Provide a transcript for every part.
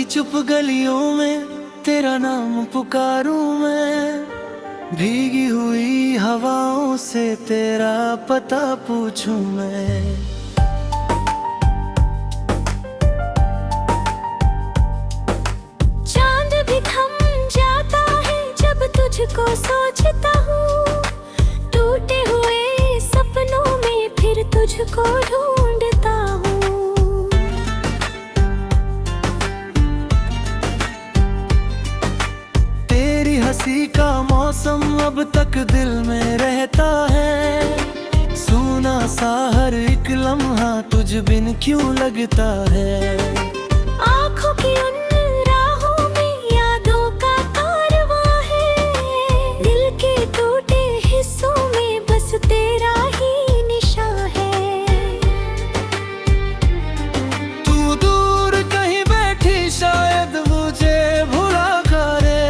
चुप गलियों में तेरा नाम पुकारूं मैं, भीगी हुई हवाओं से तेरा पता पूछूं मैं। चांद भी थम जाता है जब तुझको सोचता हूँ, टूटे हुए सपनों में फिर तुझको ढूंढता हूँ। तेरी हंसी का मौसम अब तक दिल में रहता है, सूना सा हर एक लम्हा तुझ बिन क्यों लगता है। आँखों की उन राहों में यादों का कारवां है, दिल के टूटे हिस्सों में बस तेरा ही निशान है। तू दूर कहीं बैठी शायद मुझे भुला करे,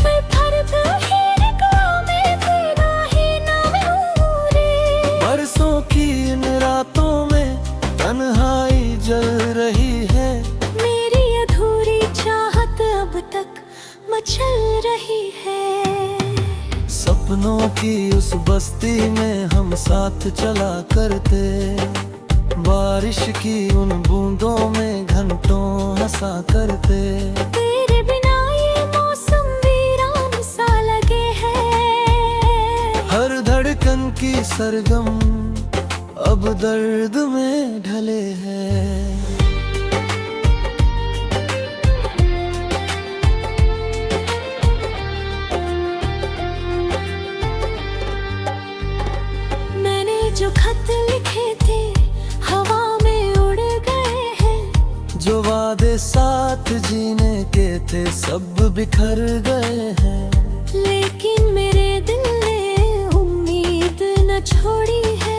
मैं फर्क ही निकला में तेरा ही नाम हूँ रे। बरसों की इन रातों में तन्हाई जल रही है, मेरी अधूरी चाहत अब तक मचल रही है। सपनों की उस बस्ती में हम साथ चला करते, बारिश की उन बूंदों में घंटों हंसा करते। तेरे बिना ये मौसम वीरान सा लगे है, हर धड़कन की सरगम अब दर्द में ढले हैं। मैंने जो खत लिखे थे हवा में उड़ गए हैं, जो वादे साथ जीने के थे सब बिखर गए हैं। लेकिन मेरे दिल ने उम्मीद न छोड़ी है।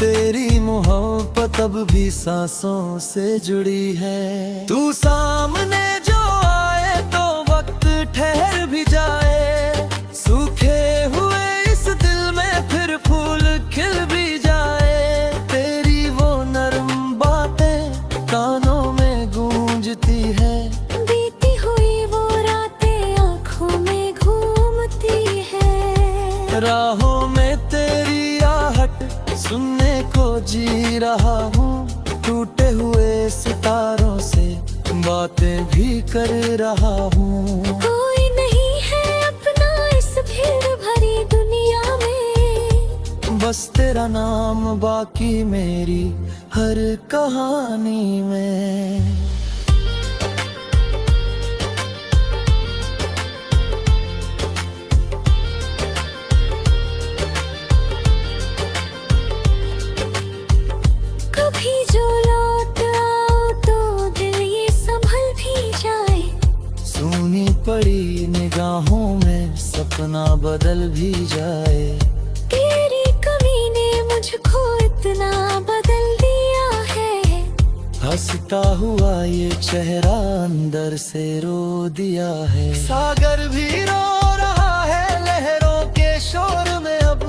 तेरी मोहब्बत अब भी सांसों से जुड़ी है। तू सामने जो आए तो वक्त ठहर भी जाए, सूखे हुए इस दिल में फिर फूल खिल भी जाए। तेरी वो नरम बातें कानों में गूंजती है, बीती हुई वो रातें आँखों में घूमती है। राहों में तेरी आहट सुनने को जी रहा हूँ, टूटे हुए सितारों से बातें भी कर रहा हूँ। कोई नहीं है अपना इस भीड़ भरी दुनिया में, बस तेरा नाम बाकी मेरी हर कहानी में। कभी जो लौट आओ तो दिल ये संभल भी जाए। सूनी पड़ी निगाहों में सपना बदल भी जाए। तेरी कमी ने मुझको इतना बदल दिया है, हंसता हुआ ये चेहरा अंदर से रो दिया है। सागर भी रो रहा है लहरों के शोर में अब,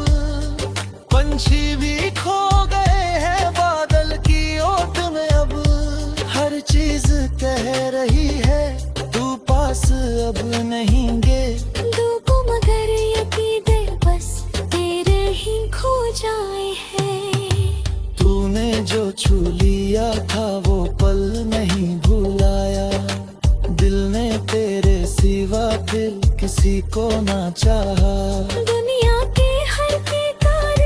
पंछी भी खो गए हैं बादल की ओट में अब। हर चीज कह रही है तू पास अब नहीं गे, डूबो मगर यकीदे बस तेरे ही खो जाए हैं। तूने जो छू लिया था वो पल नहीं भुलाया, दिल ने तेरे सिवा फिर किसी को ना चाहा। दुनिया के हर बेकार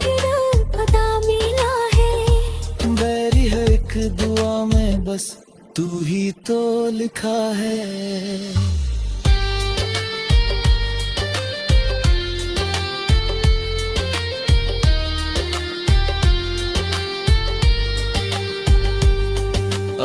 तेरा पता मिला है, बैरी है एक दुआ में बस तू ही तो लिखा है।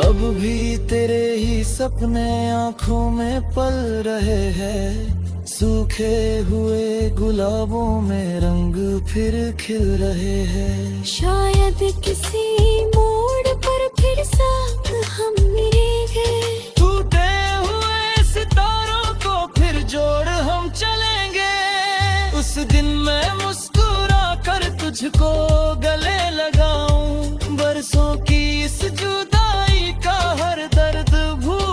अब भी तेरे ही सपने आँखों में पल रहे हैं, सूखे हुए गुलाबों में रंग फिर खिल रहे हैं। शायद किसी मोड़ पर फिर साथ हम मिलेंगे, टूटे हुए सितारों को फिर जोड़ हम चलेंगे। उस दिन मैं मुस्कुरा कर तुझको गले लगाऊं, बरसों की इस जुदाई का हर दर्द भूल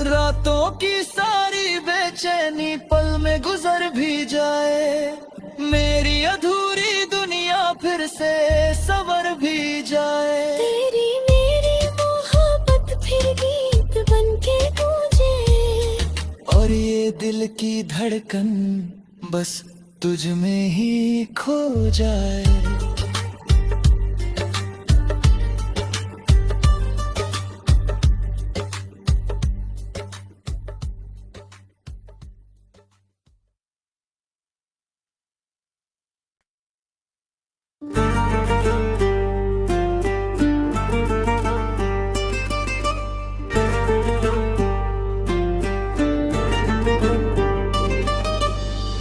रातों की सारी बेचैनी पल में गुजर भी जाए, मेरी अधूरी दुनिया फिर से संवर भी जाए। तेरी मेरी मोहब्बत फिर गीत बनके गूंजे, और ये दिल की धड़कन बस तुझ में ही खो जाए।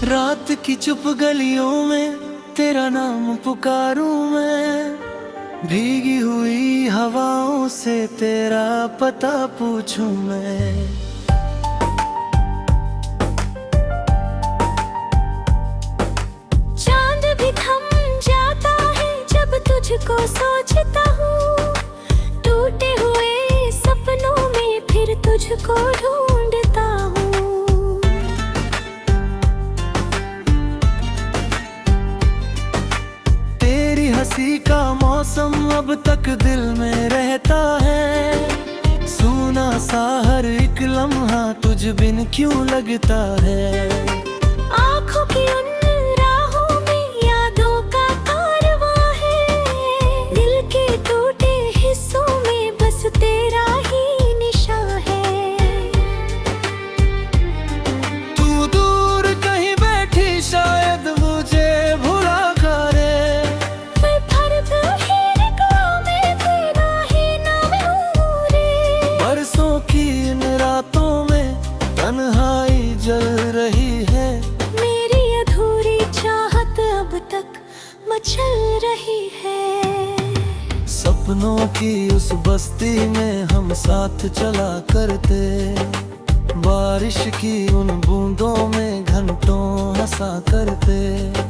रात की चुप गलियों में तेरा नाम पुकारूं मैं, भीगी हुई हवाओं से तेरा पता पूछूं मैं। चांद भी थम जाता है जब तुझको सोचता हूँ, टूटे हुए सपनों में फिर तुझको ढूंढता हूँ। हंसी का मौसम अब तक दिल में रहता है, सूना सा हर एक लम्हा तुझ बिन क्यों लगता है। आँखों की उन राहों में यादों का कारवां है, दिल के टूटे हिस्सों में बस तेरा ही निशान है। तू दूर कहीं बैठी शायद मुझे भुला करे, बरसों की इन रातों में तन्हाई जल रही है, मेरी अधूरी चाहत अब तक मचल रही है। सपनों की उस बस्ती में हम साथ चला करते, बारिश की उन बूंदों में घंटों हंसा करते।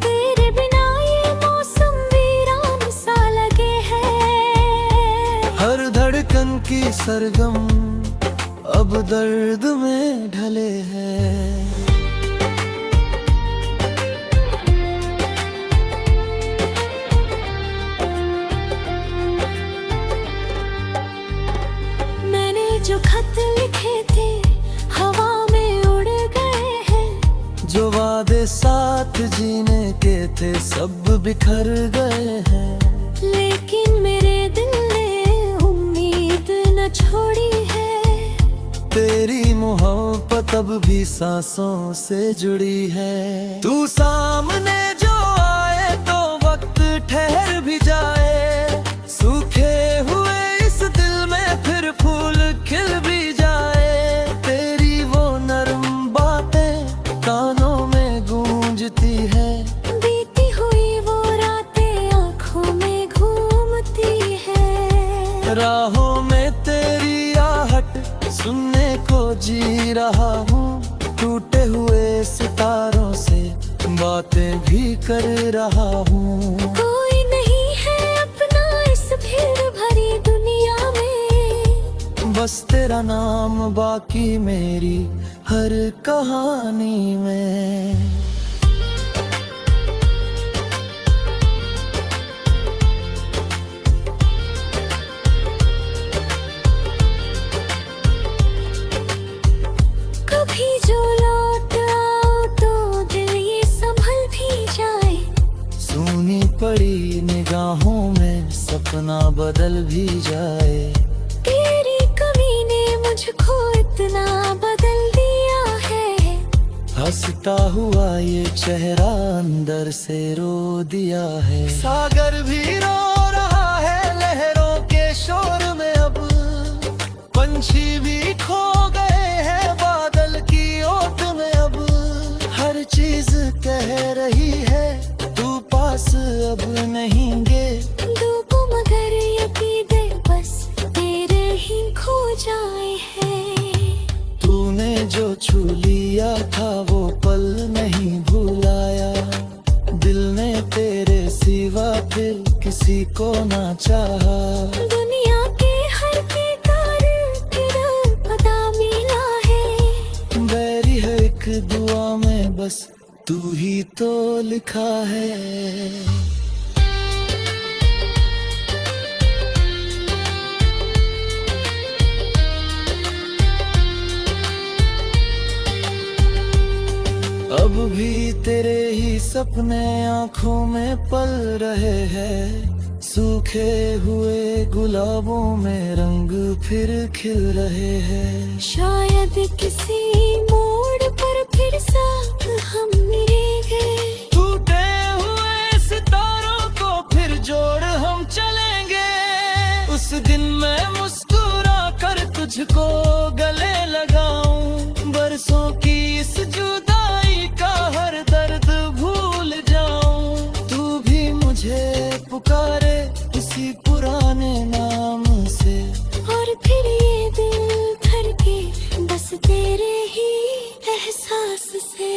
तेरे बिना ये मौसम वीरान सा लगे है, हर धड़कन की सरगम अब दर्द में ढले हैं। मैंने जो खत लिखे थे हवा में उड़ गए हैं, जो वादे साथ जीने के थे सब बिखर गए हैं। लेकिन मेरे दिल ने उम्मीद न छोड़ी है, तेरी मोहब्बत अब भी सांसों से जुड़ी है। तू सामने जो आए तो वक्त ठहर भी जाए, सूखे हुए इस दिल में फिर फूल खिल भी जाए। तेरी वो नरम बातें कानों में गूंजती है, बीती हुई वो रातें आँखों में घूमती है। राहों में तेरी आहट सुनने को जी रहा हूँ, टूटे हुए सितारों से बातें भी कर रहा हूँ। कोई नहीं है अपना इस भीड़ भरी दुनिया में, बस तेरा नाम बाकी मेरी हर कहानी में। कभी जो लौट आओ तो दिल ये संभल भी जाए, सूनी पड़ी निगाहों में सपना बदल भी जाए। तेरी कमी ने मुझको इतना बदल दिया है, हंसता हुआ ये चेहरा अंदर से रो दिया है। सागर भी रो रहा है लहरों के शोर में, अब पंछी भी खो गए हैं बादल की ओट में। अब हर चीज कह रही है तू पास अब नहीं गे, डूबो मगर यकीदे बस तेरे ही खो जाए हैं। तूने जो छू लिया था वो पल नहीं भुलाया, दिल ने तेरे सिवा फिर किसी को ना चाहा। दुनिया के हर किरदार पता मिला है, बस तू ही तो लिखा है। अब भी तेरे ही सपने आंखों में पल रहे हैं, सूखे हुए गुलाबों में रंग फिर खिल रहे हैं। शायद किसी मोड़ पर फिर साथ हम मिलेंगे, टूटे हुए सितारों को फिर जोड़ हम चलेंगे। उस दिन मैं मुस्कुरा कर तुझको गले लगाऊं, बरसों की इस जुदाई का हर दर्द भूल जाऊं। तू भी मुझे पुकारे उसी पुराने नाम से, और फिर ये दिल धड़के बस तेरे ही एहसास से।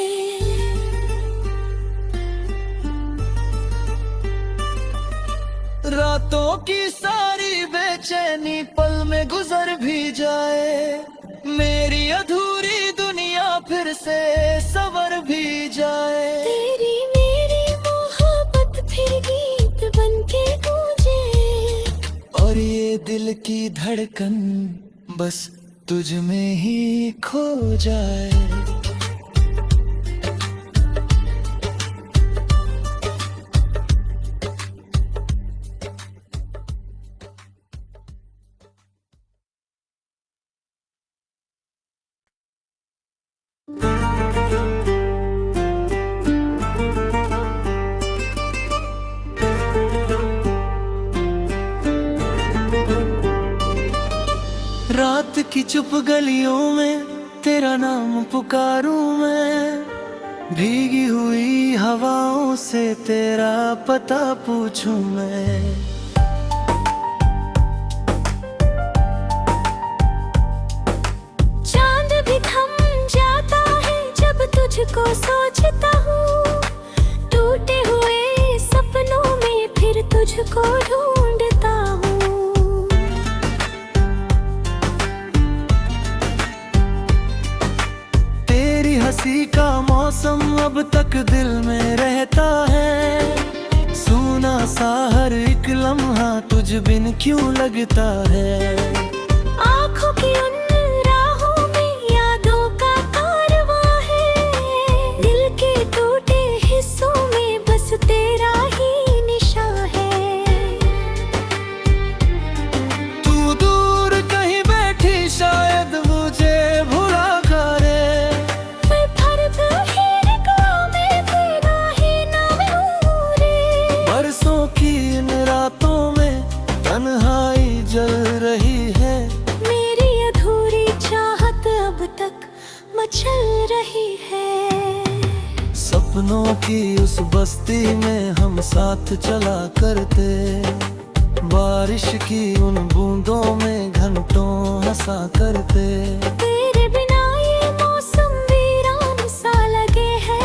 रातों की सारी बेचैनी पल में गुजर भी जाए, मेरी अधूरी दुनिया फिर से संवर भी जाए। तेरी मेरी मोहब्बत फिर गीत बनके गूंजे, और ये दिल की धड़कन बस तुझ में ही खो जाए। रात की चुप गलियों में तेरा नाम पुकारूं मैं, भीगी हुई हवाओं से तेरा पता पूछूं मैं। चांद भी थम जाता है जब तुझको सोचता हूँ, टूटे हुए सपनों में फिर तुझको ढूंढता हूँ। हंसी का मौसम अब तक दिल में रहता है, सूना सा हर एक लम्हा तुझ बिन क्यों लगता है। आँखों की उन राहों में यादों का कारवां है, दिल के टूटे हिस्सों में बस तेरा ही निशान है। तू दूर कहीं बैठी शायद मुझे भुला करे, बरसों की इन रातों में तन्हाई जल रही है। मेरी अधूरी चाहत अब तक मचल रही है। सपनों की उस बस्ती में हम साथ चला करते, बारिश की उन बूंदों में घंटों हंसा करते। तेरे बिना ये मौसम वीरान सा लगे है,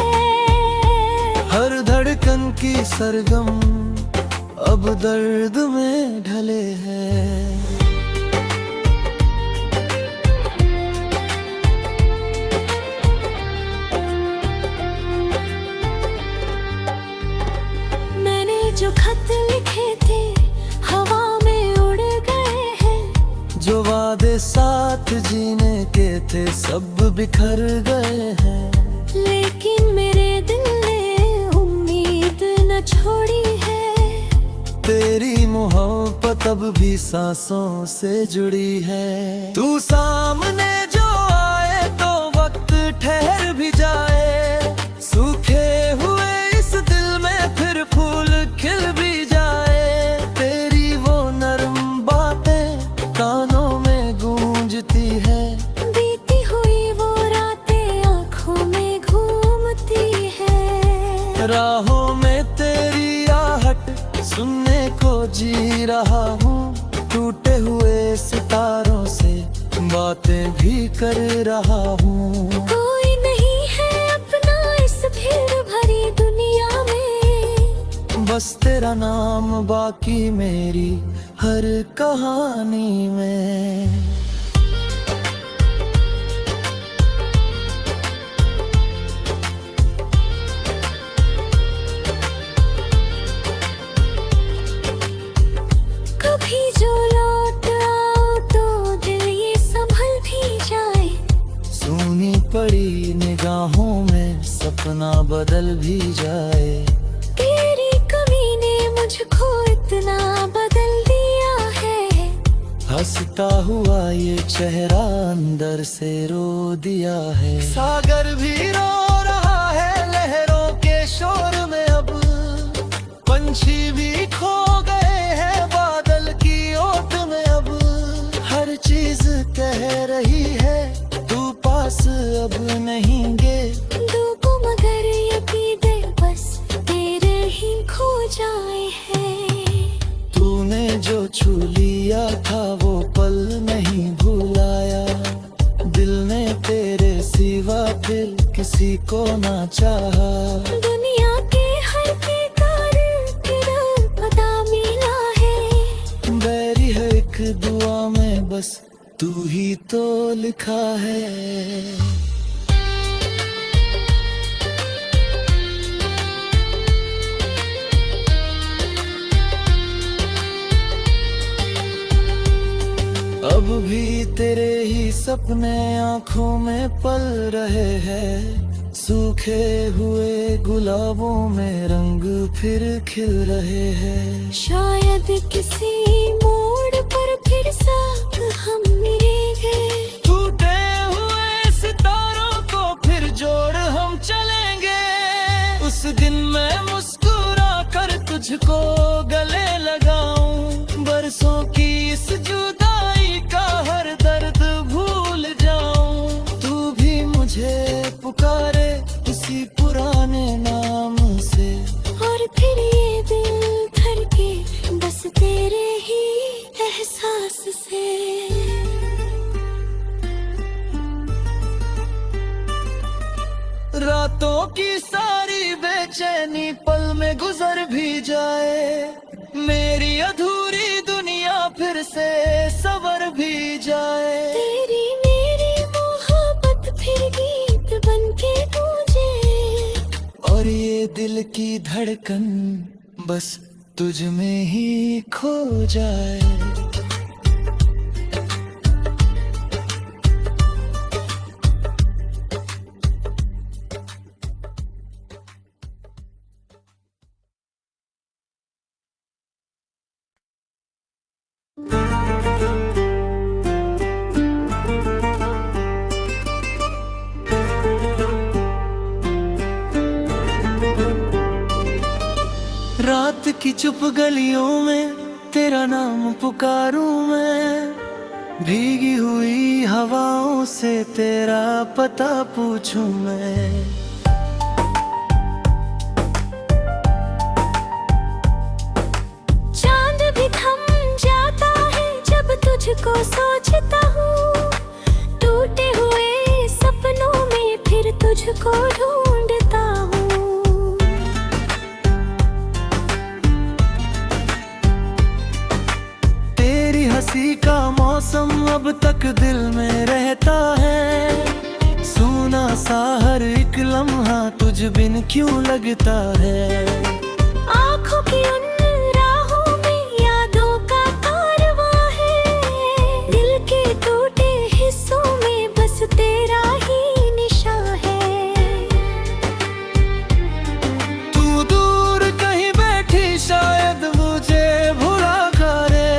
हर धड़कन की सरगम अब दर्द में ढले हैं। मैंने जो खत लिखे थे हवा में उड़ गए हैं, जो वादे साथ जीने के थे सब बिखर गए हैं। लेकिन मेरे दिल ने उम्मीद न छोड़ी है, तेरी मोहब्बत अब भी सांसों से जुड़ी है। तू सामने जो आए तो वक्त ठहर भी जाए, सूखे हुए इस दिल में फिर फूल खिल भी जाए। तेरी वो नरम बातें कानों में गूंजती है, बीती हुई वो रातें आँखों में घूमती है। राहों में तेरी आहट सुनने को जी रहा हूँ, टूटे हुए सितारों से बातें भी कर रहा हूँ। कोई नहीं है अपना इस भीड़ भरी दुनिया में, बस तेरा नाम बाकी मेरी हर कहानी में। बड़ी निगाहों में सपना बदल भी जाए। तेरी कमी ने मुझको इतना बदल दिया है। हंसता हुआ ये चेहरा अंदर से रो दिया है। सागर भी रो रहा है लहरों के शोर में अब। पंछी भी खो गए हैं बादल की ओट में अब। हर चीज कह रही है तू पास अब नहीं गे। डूबो मगर ये दे बस तेरे ही खो जाए हैं। तूने जो छू लिया था वो पल नहीं भुलाया। दिल ने तेरे सिवा फिर किसी को ना चाहा। दुनिया के हर बेकार तेरा पता मिला है। बैरी है एक दुआ में बस तू ही तो लिखा है। अब भी तेरे ही सपने आँखों में पल रहे हैं। सूखे हुए गुलाबों में रंग फिर खिल रहे हैं। शायद किसी मोड़ पर फिर साथ हम मिलेंगे। टूटे हुए सितारों को फिर जोड़ हम चलेंगे। उस दिन मैं मुस्कुरा कर तुझको गले लगाऊं। बरसों की इस जुदाई का हर दर्द भूल जाऊं। तू भी मुझे पुकारे उसी पुराने नाम से। और फिर ये दिल धड़के बस तेरे ही एहसास से। रातों की सारी बेचैनी पल में गुजर भी जाए। मेरी अधूरी दुनिया फिर से सवर भी जाए। तेरी मेरी मोहब्बत फिर गीत बनके गूंजे। और ये दिल की धड़कन बस तुझ में ही खो जाए। रात की चुप गलियों में तेरा नाम पुकारूं मैं। भीगी हुई हवाओं से तेरा पता पूछूं मैं। चांद भी थम जाता है जब तुझको सोचता हूँ। टूटे हुए सपनों में फिर तुझको ढूंढता हूँ। तेरी हंसी का मौसम अब तक दिल में रहता है। सूना सा हर एक लम्हा तुझ बिन क्यों लगता है। आँखों की उन राहों में यादों का कारवां है। दिल के टूटे हिस्सों में बस तेरा ही निशान है। तू दूर कहीं बैठी शायद मुझे भुला करे।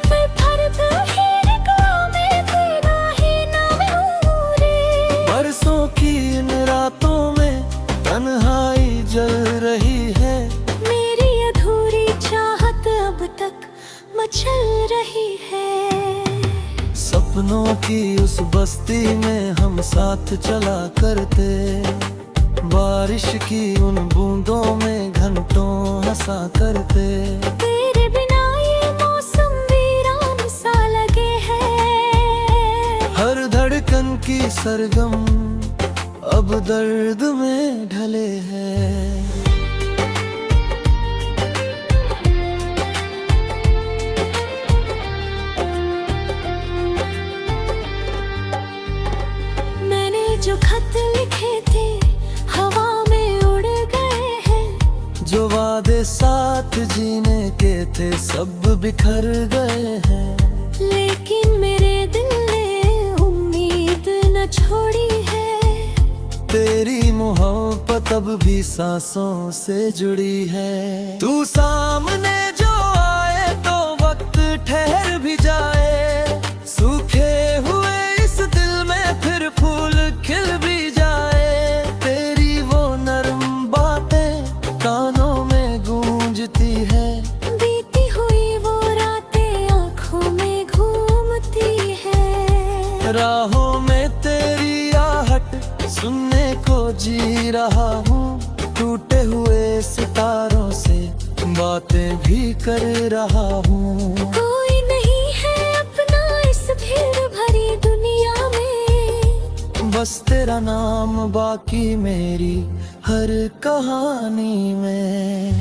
मैं फर्क ही निगाहों में तेरा ही नाम हूँ रे। बरसों की इन रातों में तन्हाई जल रही है। मेरी अधूरी चाहत अब तक मचल रही है। सपनों की उस बस्ती में हम साथ चला करते। बारिश की उन बूंदों में घंटों हंसा करते। तेरे बिना ये मौसम वीरान सा लगे है। हर धड़कन की सरगम अब दर्द में ढले हैं। मैंने जो खत लिखे थे हवा में उड़ गए हैं। जो वादे साथ जीने के थे सब बिखर गए हैं। लेकिन मेरे दिल ने उम्मीद न छोड़ी है। तब भी सांसों से जुड़ी है। तू सामने जो आए तो वक्त ठहर भी जाए, सूखे हुए इस दिल में फिर फूल खिल भी जाए। तेरी वो नरम बातें कानों में गूंजती है, बीती हुई वो रातें आँखों में घूमती है। राहों में तेरी आहट सुनने को जी रहा हूँ, टूटे हुए सितारों से बातें भी कर रहा हूँ। कोई नहीं है अपना इस भीड़ भरी दुनिया में, बस तेरा नाम बाकी मेरी हर कहानी में।